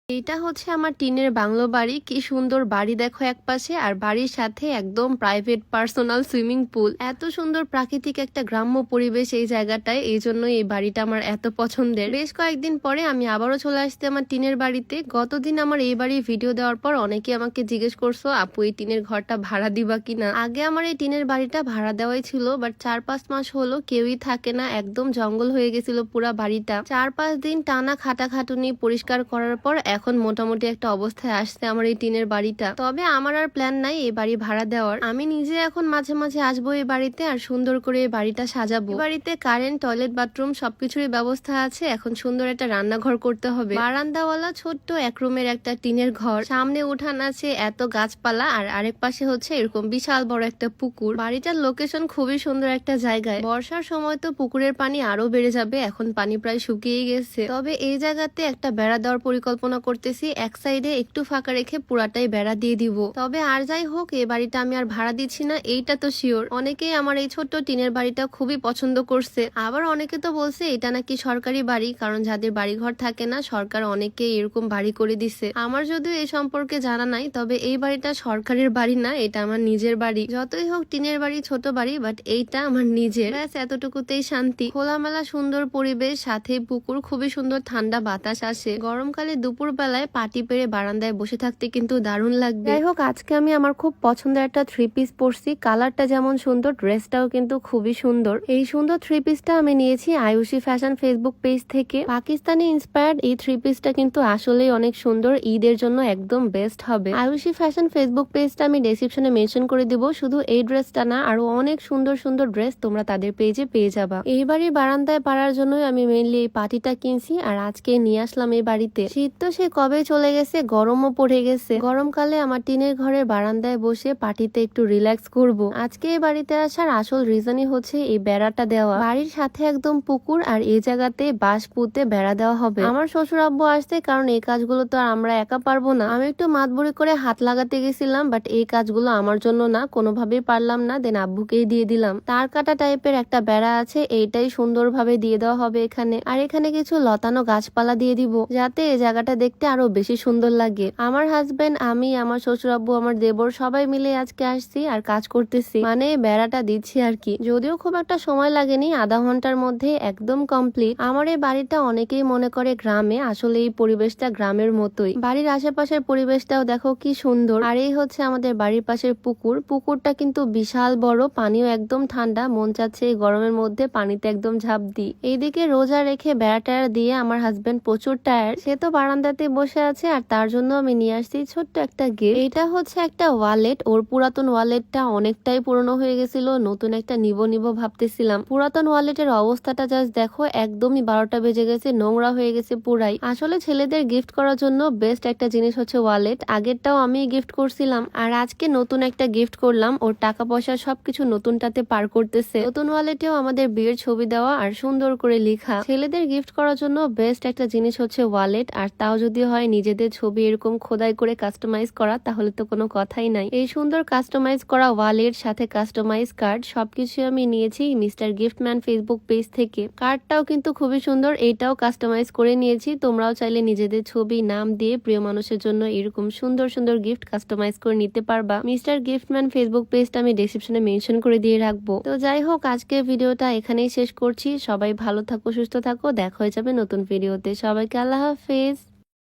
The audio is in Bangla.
এটা হচ্ছে আমার টিনের বাংলো বাড়ি। কি সুন্দর বাড়ি দেখো একপাশে, আর বাড়ির সাথে একদম প্রাইভেট পার্সোনাল সুইমিং পুল। এত সুন্দর প্রাকৃতিক একটা গ্রাম্য পরিবেশ এই জায়গাটায়, এই জন্য এই বাড়িটা আমার এত পছন্দের। বেশ কয়েকদিন পরে আমি আবারও চলে আসছি আমার টিনের বাড়িতে। গতদিন আমার এই বাড়ির ভিডিও দেওয়ার পর অনেকে আমাকে জিজ্ঞেস করছো, আপু এই টিনের ঘরটা ভাড়া দিবা কিনা। আগে আমার এই টিনের বাড়িটা ভাড়া দেওয়াই ছিল, বাট 4-5 মাস হলো কেউই থাকে না, একদম জঙ্গল হয়ে গেছিল পুরা বাড়িটা। 4-5 দিন টানা খাটাখাটুনি পরিষ্কার করার পর এখন মোটামুটি একটা অবস্থায় আসছে আমার এই টিনের বাড়িটা। তবে আমার আর প্ল্যান নাই এই বাড়ি ভাড়া দেওয়ার। আমি নিজে এখন মাঝে মাঝে আসবো এই বাড়িতে আর সুন্দর করে এই বাড়িটা সাজাবো। বাড়িতে কারেন্ট, টয়লেট, বাথরুম সবকিছুরই ব্যবস্থা আছে। এখন সুন্দর একটা রান্নাঘর করতে হবে। বারান্দাওয়ালা ছোট্ট এক রুমের একটা টিনের ঘর, সামনে উঠান আছে, এত গাছপালা, আর আরেক পাশে হচ্ছে এরকম বিশাল বড় একটা পুকুর। বাড়িটার লোকেশন খুবই সুন্দর একটা জায়গায়। বর্ষার সময় তো পুকুরের পানি আরো বেড়ে যাবে, এখন পানি প্রায় শুকিয়ে গেছে। তবে এই জায়গাতে একটা বেড়া দেওয়ার পরিকল্পনা করতেছি। এক সাইডে একটু ফাঁকা রেখে পুরাটাই বেড়া দিয়ে দিব। তবে আর যাই হোক, এই বাড়িটা আমি আর ভাড়া দিচ্ছি না, এইটা তো শিওর। অনেকেই আমার এই ছোট্ট টিনের বাড়িটা খুবই পছন্দ করছে। আবার অনেকে তো বলছে এটা নাকি সরকারি বাড়ি, কারণ যাদের বাড়িঘর থাকে না সরকার অনেকে এরকম বাড়ি করে দিছে। আমার যদিও এই সম্পর্কে জানা নাই, তবে এই বাড়িটা সরকারের বাড়ি না, এটা আমার নিজের বাড়ি। যতই হোক টিনের বাড়ি ছোট বাড়ি, বাট এইটা আমার নিজের। ব্যাস এতটুকুতেই শান্তি। খোলামেলা সুন্দর পরিবেশ, সাথে পুকুর, খুবই সুন্দর ঠান্ডা বাতাস আসে। গরমকালে দুপুর বেলায় পাটি পেরে বারান্দায় বসে থাকতে কিন্তু দারুণ লাগবে। যাই হোক, আজকে আমি আমার খুব পছন্দের একটা 3 পিস পরছি। কালারটা যেমন সুন্দর, ড্রেসটাও কিন্তু খুবই সুন্দর। এই সুন্দর 3 পিসটা আমি নিয়েছি আয়ুষী ফ্যাশন ফেসবুক পেজ থেকে। পাকিস্তানি ইন্সপায়ার্ড এই 3 পিসটা কিন্তু আসলেই অনেক সুন্দর, ঈদের জন্য একদম বেস্ট হবে। আয়ুষী ফ্যাশন ফেসবুক পেজটা আমি ডেসক্রিপশনে মেনশন করে দিব। শুধু এই ড্রেসটা না, আরো অনেক সুন্দর সুন্দর ড্রেস তোমরা তাদের পেজে পেয়ে যাবা। এই বাড়ির বারান্দায় পারার জন্যই আমি মেইনলি এই পাটিটা কিনছি, আর আজকে নিয়ে আসলাম এই বাড়িতে। শীত তো সে কবে চলে গেছে, গরমও পড়ে গেছে। গরমকালে আমার টিনের ঘরের বারান্দায় বসে পাটিতে একটু রিল্যাক্স করব। আজকে এই বাড়িতে আসার আসল রিজনই হচ্ছে এই বেড়াটা দেওয়া। বাড়ির সাথে একদম পুকুর, আর এই জায়গাতে বাঁশ পুঁতে বেড়া দেওয়া হবে। আমার শ্বশুর আব্বু আসছে, কারণ এই কাজগুলো তো আর আমরা একা পারবো না। আমি একটু মাতবুরি করে হাত লাগাতে গেছিলাম, বাট এই কাজগুলো আমার জন্য না, কোনোভাবেই পারলাম না। দেন আব্বুকেই দিয়ে দিলাম। তার কাটা টাইপের একটা বেড়া আছে, এইটাই সুন্দরভাবে দিয়ে দেওয়া হবে এখানে। আর এখানে কিছু লতানো গাছপালা দিয়ে দিব, যাতে এই জায়গাটা দেখতে আরো বেশি সুন্দর লাগে। আমার হাজবেন্ড, আমি, আমার শ্বশুর আব্বু, আমার দেবর সবাই মিলে আজকে আসছি আর কাজ করতেছি, মানে বেড়াটা দিচ্ছি আর কি। যদিও খুব একটা সময় লাগেনি, আধা ঘন্টার মধ্যে একদম কমপ্লিট। আমার এই বাড়িটা অনেকেই মনে করে গ্রামে, আসলে এই পরিবেশটা গ্রামের মতোই। বাড়ির আশেপাশের পরিবেশটাও দেখো কি সুন্দর। আর এই হচ্ছে আমাদের বাড়ির পাশের পুকুর। পুকুরটা কিন্তু বিশাল বড়, পানিও একদম ঠান্ডা, মন চাচ্ছে এই গরমের মধ্যে পানিতে একদম ঝাঁপ দিই। এইদিকে রোজা রেখে বেড়া টেড়া দিয়ে আমার হাজবেন্ড প্রচুর টায়ার্ড, সে তো বারান্দাতে বসে আছে, আর তার জন্য আমি নিয়ে আসছি ছোট্ট একটা গিফট। এটা হচ্ছে একটা ওয়ালেট। ওর পুরাতন ওয়ালেটটা অনেকটাই পুরনো হয়ে গেছিল, নতুন একটা নিব ভাবতেছিলাম। পুরাতন ওয়ালেটের অবস্থাটা জাস্ট দেখো, একদমই 12টা বেজে গেছে, নোংরা হয়ে গেছে পুরাই। আসলে ছেলেদের গিফট করার জন্য বেস্ট একটা জিনিস হচ্ছে ওয়ালেট। আগেরটাও আমি গিফট করছিলাম, আর আজকে নতুন একটা গিফট করলাম। ওর টাকা পয়সা সবকিছু নতুনটাতে পার করতেছে। নতুন ওয়ালেটেও আমাদের বিয়ের ছবি দেওয়া আর সুন্দর করে লেখা। ছেলেদের গিফট করার জন্য বেস্ট একটা জিনিস হচ্ছে ওয়ালেট, আর তাও যদি হয় নিজেদের ছবি এরকম খোদাই করে কাস্টমাইজ করা, তাহলে তো কোনো কথাই নাই। এই সুন্দর কাস্টমাইজ করা ওয়ালেট সাথে কাস্টমাইজ কার্ড সবকিছু আমি নিয়েছি মিস্টার গিফটম্যান ফেসবুক পেজ থেকে। কার্ডটাও কিন্তু খুবই সুন্দর, এইটাও কাস্টমাইজ করে নিয়েছি। তোমরাও চাইলে নিজেদের ছবি, নাম দিয়ে প্রিয় মানুষের জন্য এরকম সুন্দর সুন্দর গিফট কাস্টমাইজ করে নিতে পারবা। মিস্টার গিফটম্যান ফেসবুক পেজটা আমি ডেসক্রিপশনে মেনশন করে দিয়ে রাখবো। তো যাই হোক, আজকের ভিডিওটা এখানেই শেষ করছি। সবাই ভালো থাকো, সুস্থ থাকো, দেখা হয়ে যাবে নতুন ভিডিওতে। সবাইকে আল্লাহ হাফেজ।